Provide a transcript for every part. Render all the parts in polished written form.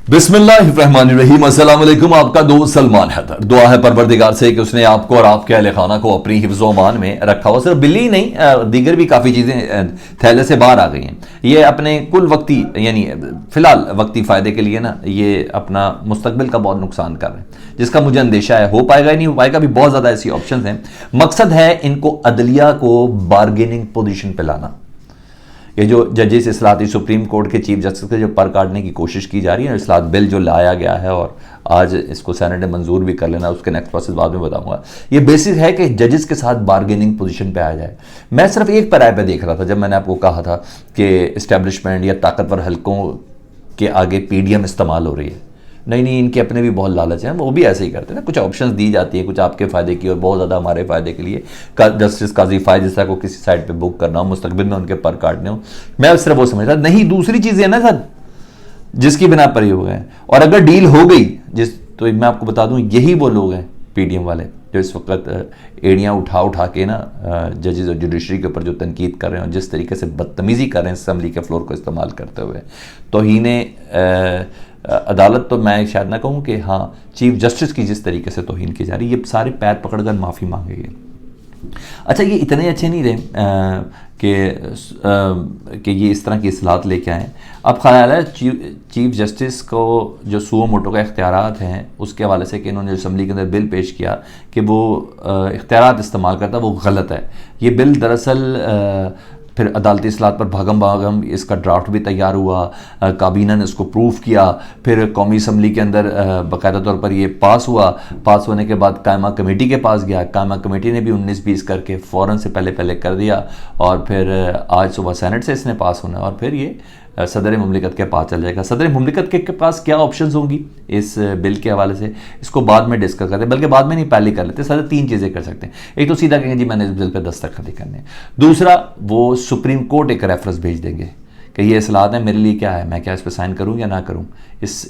बिस्मिल्लाहिर्रहमानिर्रहीम। अस्सलाम वालेकुम। आपका दोस्त सलमान हैदर। दुआ है परवरदिगार से कि उसने आपको और आपके अहले खाना को अपनी हिफ्ज़ो अमान में रखा हुआ। सिर्फ बिल्ली नहीं, दीगर भी काफ़ी चीज़ें थैले से बाहर आ गई हैं। ये अपने कुल वक्ती यानी फ़िलहाल वक्ती फ़ायदे के लिए ना ये अपना मुस्तकबिल का बहुत नुकसान कर रहे हैं, जिसका मुझे अंदेशा है हो पाएगा या नहीं हो पाएगा। भी बहुत ज़्यादा ऐसी ऑप्शन हैं। मकसद है इनको अदलिया को बारगेनिंग पोजीशन पे लाना। ये जो जजेस इस्लाती सुप्रीम कोर्ट के चीफ जस्टिस के जो पर काटने की कोशिश की जा रही है, इस्लात बिल जो लाया गया है और आज इसको सेनेट ने मंजूर भी कर लेना, उसके नेक्स्ट प्रोसेस बाद में बताऊंगा। ये बेसिक है कि जजेस के साथ बारगेनिंग पोजीशन पे आ जाए। मैं सिर्फ एक पैराए पे देख रहा था जब मैंने आपको कहा था कि इस्टेब्लिशमेंट या ताकतवर हलकों के आगे पीडीएम इस्तेमाल हो रही है। नहीं, इनके अपने भी बहुत लालच हैं, वो भी ऐसे ही करते हैं ना। कुछ ऑप्शंस दी जाती हैं, कुछ आपके फ़ायदे की और बहुत ज़्यादा हमारे फ़ायदे के लिए। जस्टिस काजी फायद को किसी साइड पे बुक करना हो, मुस्तकबिल में उनके पर काटने हो, मैं सिर्फ वो समझता नहीं। दूसरी चीज़ें ना सर, जिसकी बिना पर ही हो गए। और अगर डील हो गई तो मैं आपको बता दूँ, यही वो लोग हैं पीडीएम वाले जो इस वक्त एड़ियाँ उठा के ना जजेस और जुडिशरी के ऊपर जो तनकीद कर रहे हैं और जिस तरीके से बदतमीज़ी कर रहे हैं असम्बली के फ्लोर को इस्तेमाल करते हुए। तौहीने अदालत तो मैं शायद ना कहूँ कि हाँ, चीफ जस्टिस की जिस तरीके से तौहीन की जा रही है, ये सारे पैर पकड़कर माफ़ी मांगेंगे। अच्छा, ये इतने अच्छे नहीं रहे कि ये इस तरह की इस्लाहत लेके आएँ। अब ख्याल है चीफ जस्टिस को जो सुओ मोटो का इख्तियारात हैं उसके हवाले से कि इन्होंने असम्बली के अंदर बिल पेश किया कि वो इख्तियारात इस्तेमाल करता, वो गलत है। ये बिल दरअसल फिर अदालती इस्लाहत पर भागम भागम इसका ड्राफ्ट भी तैयार हुआ, काबीना ने इसको प्रूफ किया, फिर कौमी असम्बली के अंदर बाकायदा तौर पर ये पास हुआ। पास होने के बाद कायमा कमेटी के पास गया, कायमा कमेटी ने भी 19-20 करके फ़ौरन से पहले कर दिया और फिर आज सुबह सेनेट से इसने पास होना और फिर ये सदर मुमलिकत के पास चल जाएगा। सदर मुमलिकत के पास क्या ऑप्शंस होंगी इस बिल के हवाले से, इसको बाद में डिस्कस करते हैं, बल्कि बाद में नहीं पहले कर लेते। सदर 3 चीज़ें कर सकते हैं। एक तो सीधा कहेंगे जी मैंने इस बिल पर दस्तखत करने। दूसरा, वो सुप्रीम कोर्ट एक रेफरेंस भेज देंगे कि ये इस्लाहत है, मेरे लिए क्या है, मैं क्या इस पर साइन करूँ या ना करूँ।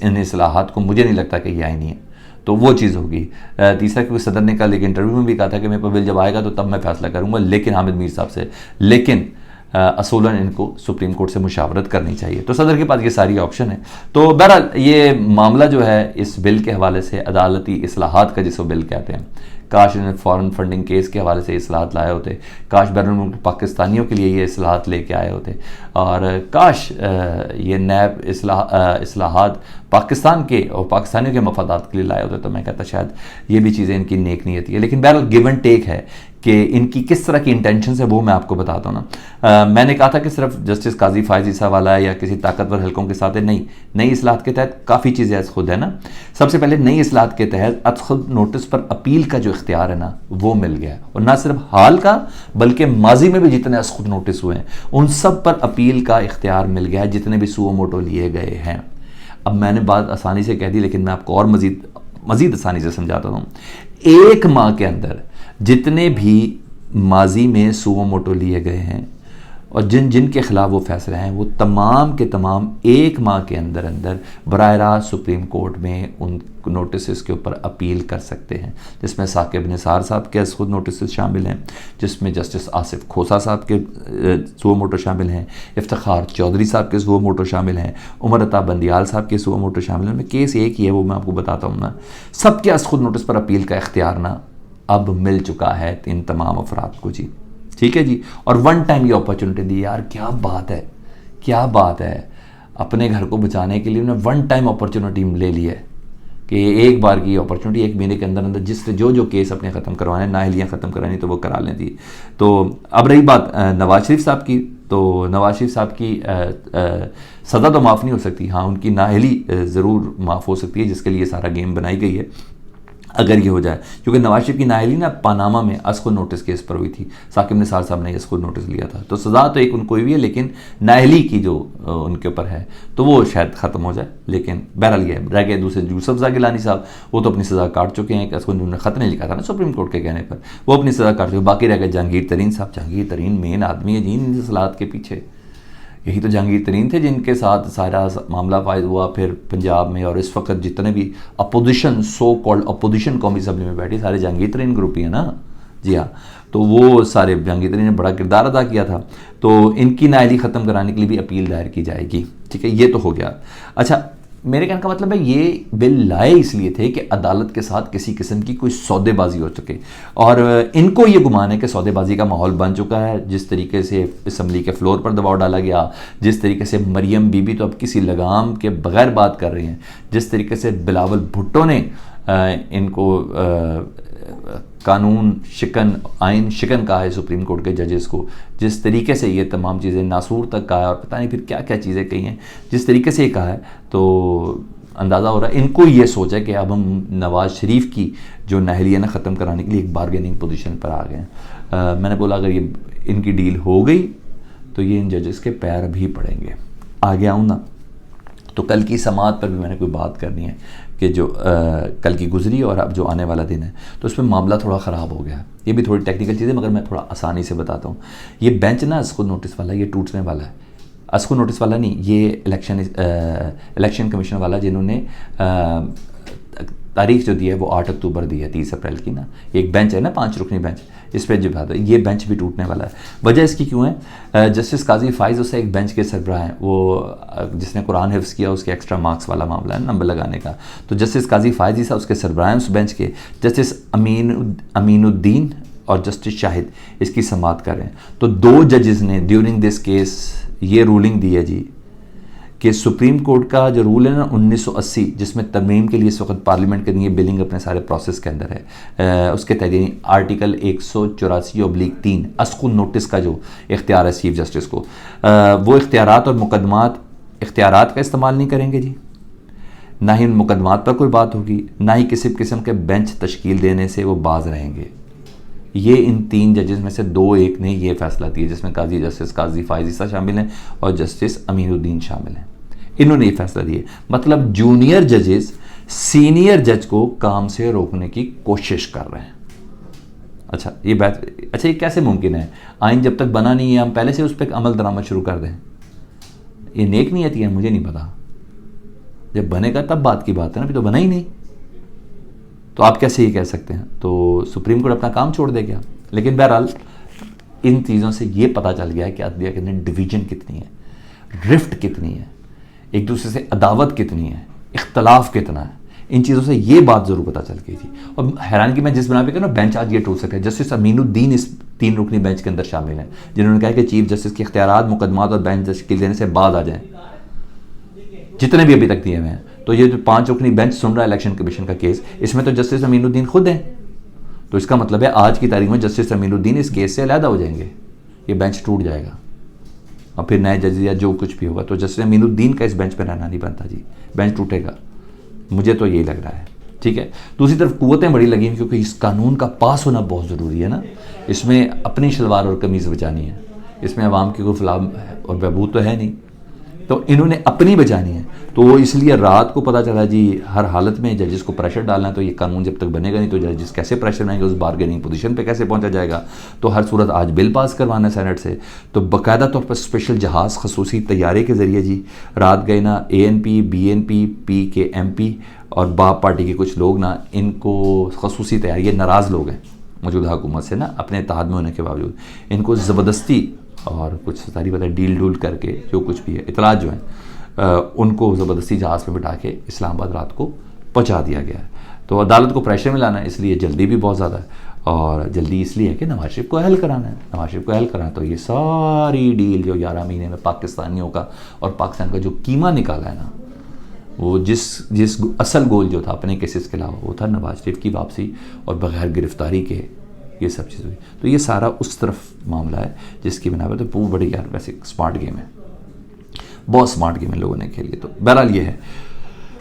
इन इस्लाहात को मुझे नहीं लगता कि ये आईनी है, तो वो चीज़ होगी। तीसरा, क्योंकि सदर ने कल एक इंटरव्यू में भी कहा था कि मेरे पर बिल जब आएगा तो तब मैं फैसला करूँगा, लेकिन हामिद मीर साहब से, लेकिन असूलन इनको सुप्रीम कोर्ट से मुशावरत करनी चाहिए। तो सदर के पास ये सारी ऑप्शन है। तो बहरहाल ये मामला जो है इस बिल के हवाले से अदालती इस्लाहात का जिसको बिल कहते हैं, काश इन्हें फ़ॉरेन फंडिंग केस के हवाले से इस्लाहात लाए होते, काश बैरून पाकिस्तानियों के लिए ये इस्लाहात लेके आए होते, और काश ये नैब इस्लाहात पाकिस्तान के और पाकिस्तानियों के मफादात के लिए लाए होते, तो मैं कहता शायद ये भी चीज़ें इनकी नेक नीयत है। लेकिन बहरहाल गिव एंड टेक है कि इनकी किस तरह की इंटेंशन है, वो मैं आपको बताता हूँ ना। मैंने कहा था कि सिर्फ जस्टिस काजी फायद ईसा वाला है या किसी ताकतवर हलकों के साथ है, नहीं। नई इस्लाहत के तहत काफ़ी चीज़ें अज खुद है ना। सबसे पहले नई इस्लाहत के तहत अज खुद नोटिस पर अपील का जो इख्तियार है ना, वो मिल गया। और ना सिर्फ हाल का बल्कि माजी में भी जितने अज खुद नोटिस हुए हैं उन सब पर अपील का इख्तियार मिल गया है, जितने भी सुओ मोटो लिए गए हैं। अब मैंने बात आसानी से कह दी, लेकिन मैं आपको और मज़ीद आसानी से समझाता हूँ। 1 माह के अंदर जितने भी माजी में सुओ मोटो लिए गए हैं और जिनके खिलाफ वो फैसले हैं, वो तमाम के तमाम 1 माह के अंदर बराह रास्त सुप्रीम कोर्ट में उन नोटिस के ऊपर अपील कर सकते हैं, जिसमें साकिब निसार साहब के खुद नोटिस शामिल हैं, जिसमें जस्टिस आसिफ खोसा साहब के सुओ मोटो शामिल हैं, इफ्तिखार चौधरी साहब के सुओ मोटो शामिल हैं, उमर अता बंदियाल साहब के सुओ मोटो शामिल हैं। केस एक ही है, वो मैं आपको बताता हूँ ना। सबके खुद नोटिस पर अपील का इख्तियार ना अब मिल चुका है इन तमाम अफराद को जी। ठीक है जी। और 1 टाइम ये अपॉर्चुनिटी दी। यार क्या बात है, क्या बात है। अपने घर को बचाने के लिए उन्होंने 1 टाइम अपॉर्चुनिटी ले ली है कि एक बार की अपॉर्चुनिटी 1 महीने के अंदर जिससे जो केस अपने ख़त्म करवाने, नाअहलियाँ ख़त्म करानी, तो वो करा लें थी। तो अब रही बात नवाज शरीफ साहब की, तो नवाज शरीफ साहब की सज़ा तो माफ़ नहीं हो सकती, हाँ उनकी नाअहली ज़रूर माफ़ हो सकती है, जिसके लिए सारा गेम बनाई गई है अगर ये हो जाए। क्योंकि नवाज शरीफ की नाअहली ना पानामा में अस्कुर नोटिस केस पर हुई थी, साकिब निसार साहब ने अस्कुर नोटिस लिया था। तो सज़ा तो एक उनको हुई है, लेकिन नाअहली की जो उनके ऊपर है तो वो शायद ख़त्म हो जाए। लेकिन बहरहाल ये रह गए दूसरे यूसुफ ज़ा गिलानी साहब, वो तो अपनी सज़ा काट चुके हैं। अस्कुर उन्होंने ख़त नहीं लिखा था ना सुप्रीम कोर्ट के कहने पर, वो अपनी सज़ा काट चुके। बाकी रह गए जहांगीर तरीन साहब। जहांगीर तरीन मेन आदमी है जी इन इस्लाहत के पीछे। यही तो जहांगीर तरीन थे जिनके साथ सारा मामला फायद हुआ। फिर पंजाब में और इस वक्त जितने भी अपोजिशन, सो कॉल्ड अपोजिशन कौमी असम्बली में बैठी, सारे जहांगीर तरीन ग्रुप ही है ना जी। हाँ, तो वो सारे जहांगीर तरीन ने बड़ा किरदार अदा किया था। तो इनकी नाअहली ख़त्म कराने के लिए भी अपील दायर की जाएगी। ठीक है, ये तो हो गया। अच्छा, मेरे कहने का मतलब है ये बिल लाए इसलिए थे कि अदालत के साथ किसी किस्म की कोई सौदेबाजी हो सके, और इनको ये गुमान है कि सौदेबाजी का माहौल बन चुका है। जिस तरीके से असम्बली के फ्लोर पर दबाव डाला गया, जिस तरीके से मरियम बीबी तो अब किसी लगाम के बगैर बात कर रही हैं, जिस तरीके से बिलावल भुट्टो ने इनको कानून शिकन, आइन शिकन कहा है सुप्रीम कोर्ट के जजेस को, जिस तरीके से ये तमाम चीज़ें नासूर तक कहा है और पता नहीं फिर क्या क्या चीज़ें कही हैं, जिस तरीके से ये कहा है, तो अंदाज़ा हो रहा है इनको ये सोचा कि अब हम नवाज़ शरीफ की जो नाहलियाना ख़त्म कराने के लिए एक बारगेनिंग पोजीशन पर आ गए हैं। मैंने बोला अगर ये इनकी डील हो गई तो ये इन जजेस के पैर भी पड़ेंगे। आगे आऊँ ना, तो कल की समाअत पर भी मैंने कोई बात करनी है कि जो कल की गुजरी और अब जो आने वाला दिन है, तो उसमें मामला थोड़ा ख़राब हो गया है। ये भी थोड़ी टेक्निकल चीज़ है मगर मैं थोड़ा आसानी से बताता हूँ। ये बेंच ना इसको नोटिस वाला ये टूटने वाला है। अस्को नोटिस वाला नहीं, ये इलेक्शन कमीशन वाला जिन्होंने तारीख जो दी है वो 8 अक्टूबर दी है, 30 अप्रैल की ना। एक बेंच है ना 5 रुकनी बेंच, इस पर जो बात है ये बेंच भी टूटने वाला है। वजह इसकी क्यों है? जस्टिस काजी फाइज उससे एक बेंच के सरबराह हैं, वो जिसने कुरान हिफ्ज़ किया उसके एक्स्ट्रा मार्क्स वाला मामला है नंबर लगाने का, तो जस्टिस काजी फाइज ही साहब उसके सरबराह हैं उस बेंच के। जस्टिस अमीनुद्दीन और जस्टिस शाहिद इसकी समाअत कर रहे हैं। तो 2 जजेस ने ड्यूरिंग दिस केस ये रूलिंग दी है जी कि सुप्रीम कोर्ट का जो रूल है ना 1980, जिसमें तरमीम के लिए इस वक्त पार्लियामेंट के लिए बिलिंग अपने सारे प्रोसेस के अंदर है, उसके तहत आर्टिकल 184/3 अस्कु नोटिस का जो इख्तियार है चीफ जस्टिस को, वो इख्तियारात और मुकदमात इख्तियारात का इस्तेमाल नहीं करेंगे जी, ना ही उन मुकदमात पर कोई बात होगी, ना ही किसी किस्म के बेंच तश्कील देने से वो बाज रहेंगे। ये इन 3 जजेस में से 2-1 ने ये फैसला दिया, जिसमें काजी जस्टिस काजी फाइज़ शामिल हैं और जस्टिस अमीनुद्दीन शामिल हैं। इन्होंने ये फैसला दिया, मतलब जूनियर जजेस सीनियर जज को काम से रोकने की कोशिश कर रहे हैं। अच्छा ये बात, अच्छा ये कैसे मुमकिन है? आइन जब तक बना नहीं है हम पहले से उस पर अमल दरामद शुरू कर दें? ये नेक नीयत है, मुझे नहीं पता। जब बनेगा तब बात की बात है ना, अभी तो बना ही नहीं, तो आप कैसे ये कह सकते हैं? तो सुप्रीम कोर्ट अपना काम छोड़ दे गया। लेकिन बहरहाल इन चीज़ों से ये पता चल गया है कि अदलिया के अंदर डिवीजन कितनी है, रिफ्ट कितनी है, एक दूसरे से अदावत कितनी है, इख्तलाफ कितना है। इन चीज़ों से ये बात ज़रूर पता चल गई थी। और हैरान की मैं जिस बना पे ना बेंच आज ये टूट सके, जस्टिस अमीनुद्दीन इस 3 रुकनी बेंच के अंदर शामिल हैं, जिन्होंने कहा कि चीफ जस्टिस के इख्तियारात मुकदमात और बेंच तश्कील देने से बाद आ जाएँ, जितने भी अभी तक दिए हुए हैं। तो ये जो 5 रुकनी बेंच सुन रहा है इलेक्शन कमीशन का केस, इसमें तो जस्टिस अमीनुद्दीन खुद हैं। तो इसका मतलब है आज की तारीख में जस्टिस अमीनुद्दीन इस केस से अलहदा हो जाएंगे, ये बेंच टूट जाएगा और फिर नए जज या जो कुछ भी होगा। तो जस्टिस अमीनुद्दीन का इस बेंच पर रहना नहीं बनता जी, बेंच टूटेगा, मुझे तो यही लग रहा है। ठीक है, दूसरी तरफ कुव्वतें बड़ी लगी हैं क्योंकि इस कानून का पास होना बहुत ज़रूरी है ना। इसमें अपनी शलवार और कमीज़ बचानी है, इसमें अवाम की कोई फलाह और बहबूद तो है नहीं, तो इन्होंने अपनी बचानी है। तो इसलिए रात को पता चला जी हर हालत में जजेस को प्रेशर डालना है, तो ये कानून जब तक बनेगा नहीं तो जजेस कैसे प्रेशर बनाएंगे, उस बारगेनिंग पोजीशन पे कैसे पहुंचा जाएगा। तो हर सूरत आज बिल पास करवाना है सेनेट से, तो बाकायदा तौर पर स्पेशल जहाज़ खसूसी तैयारे के ज़रिए जी रात गए ना ANP BNP PKMP और बाप पार्टी के कुछ लोग ना, इनको खसूसी तैयारी, ये नाराज़ लोग हैं मौजूदा हुकूमत से ना, अपने इत्तेहाद में होने के बावजूद इनको ज़बरदस्ती और कुछ सारी पता डील डूल करके जो कुछ भी है इतलात जो है उनको ज़बरदस्ती जहाज़ में बिठा के इस्लामाबाद रात को पहुंचा दिया गया है। तो अदालत को प्रेशर में लाना है, इसलिए जल्दी भी बहुत ज़्यादा है, और जल्दी इसलिए है कि नवाज शरीफ को हल कराना है। नवाज शरीफ को हल कराना तो ये सारी डील जो 11 महीने में पाकिस्तानियों का और पाकिस्तान का जो कीमा निकाला है ना, वो जिस असल गोल जो था अपने केसेस के अलावा वो था नवाज शरीफ की वापसी और बग़ैर गिरफ्तारी के ये सब चीज़ हुई। तो ये सारा उस तरफ मामला है जिसकी बिना पर तो बहुत बड़ी यार वैसे स्मार्ट गेम है, बहुत स्मार्ट गेम है लोगों ने खेली। तो बहरहाल ये है।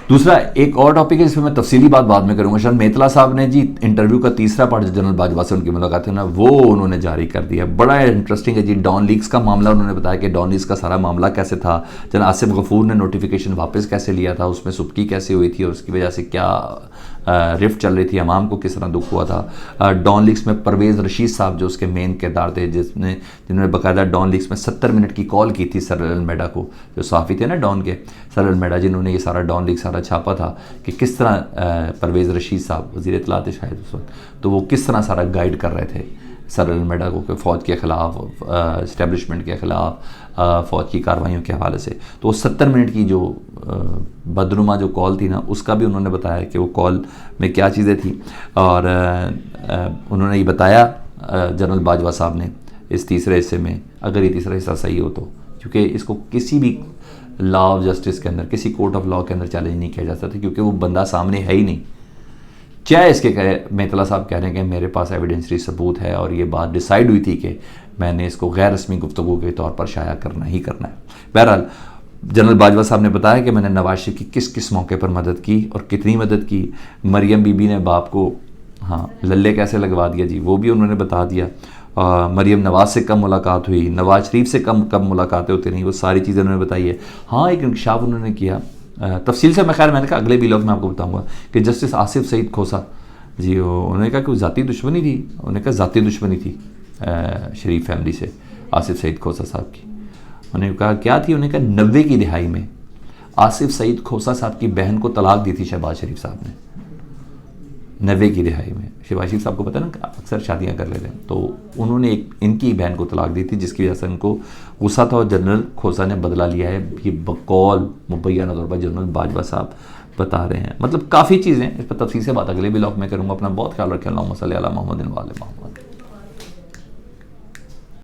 दूसरा एक और टॉपिक है जिसमें मैं तफसीली बात बाद में करूँगा। शायद मेतला साहब ने जी इंटरव्यू का तीसरा पार्ट जनरल बाजवा से उनकी मुलाकात है ना, वो उन्होंने जारी कर दिया। बड़ा इंटरेस्टिंग है जी। डॉन लीक्स का मामला उन्होंने बताया कि डॉन लीक्स का सारा मामला कैसे था, जनरल आसिफ गफूर ने नोटिफिकेशन वापस कैसे लिया था, उसमें सुबकी कैसे हुई थी और उसकी वजह से क्या रिफ्ट चल रही थी, अवाम को किस तरह दुख हुआ था। डॉन लीक्स में परवेज़ रशीद साहब जो उसके मेन किरदार थे, जिन्होंने बाकायदा डॉन लीक्स में 70 मिनट की कॉल की थी सर अलमेडा को, जो सहाफ़ी थे ना डॉन के, सर अलमेडा जिन्होंने ये सारा डॉन लीक सारा छापा था कि किस तरह परवेज़ रशीद साहब वज़ीर इत्तलात शायद उस वक्त, तो वो किस तरह सारा गाइड कर रहे थे सर अलमेडा को कि फ़ौज के ख़िलाफ़, इस्टेब्लिशमेंट के ख़िलाफ़, फ़ौज की कार्रवाइयों के हवाले से। तो 70 मिनट की जो बदनुमा जो कॉल थी ना, उसका भी उन्होंने बताया कि वो कॉल में क्या चीज़ें थी। और उन्होंने ये बताया जनरल बाजवा साहब ने इस तीसरे हिस्से में, अगर ये तीसरा हिस्सा सही हो तो, क्योंकि इसको किसी भी लॉ ऑफ जस्टिस के अंदर, किसी कोर्ट ऑफ लॉ के अंदर चैलेंज नहीं किया जा सकता, क्योंकि वो बंदा सामने है ही नहीं। चाहे इसके कहे मेतला साहब कह रहे हैं कि मेरे पास एविडेंसरी सबूत है और ये बात डिसाइड हुई थी कि मैंने इसको गैर रस्मी गुफ्तगू के तौर पर शाया करना ही करना है। बहरहाल जनरल बाजवा साहब ने बताया कि मैंने नवाज शरीफ की किस किस मौके पर मदद की और कितनी मदद की। मरियम बीबी ने बाप को लल्ले कैसे लगवा दिया जी, वो भी उन्होंने बता दिया। मरियम नवाज से कम मुलाकात हुई, नवाज शरीफ से कम मुलाकातें होती रहीं, वो सारी चीज़ें उन्होंने बताई है। हाँ, एक इंकशाफ उन्होंने किया तफसील से, मैं खैर मैंने कहा अगले व्लॉग में आपको बताऊंगा कि जस्टिस आसिफ सईद खोसा जी, उन्होंने कहा कि वो ज़ाती दुश्मनी थी, उन्होंने कहा ज़ाती दुश्मनी थी शरीफ फैमिली से आसिफ सईद खोसा साहब की। उन्होंने कहा क्या थी, उन्होंने कहा 90 की दिहाई में आसिफ सईद खोसा साहब की बहन को तलाक दी थी शहबाज शरीफ साहब ने। 90 की दिहाई में शहबाज शरीफ साहब को पता है ना अक्सर शादियां कर लेते हैं, तो उन्होंने एक इनकी बहन को तलाक दी थी, जिसकी वजह से उनको गुस्सा था और जनरल खोसा ने बदला लिया है। ये बकौल मुबैना तौर पर जनरल बाजवा साहब बता रहे हैं। मतलब काफ़ी चीज़ें, इस पर तफसील से बात अगले ब्लॉग में करूँगा। अपना बहुत ख्याल रखें। अल्लाहुम्मा सल्ली अला मुहम्मद व आले मुहम्मद।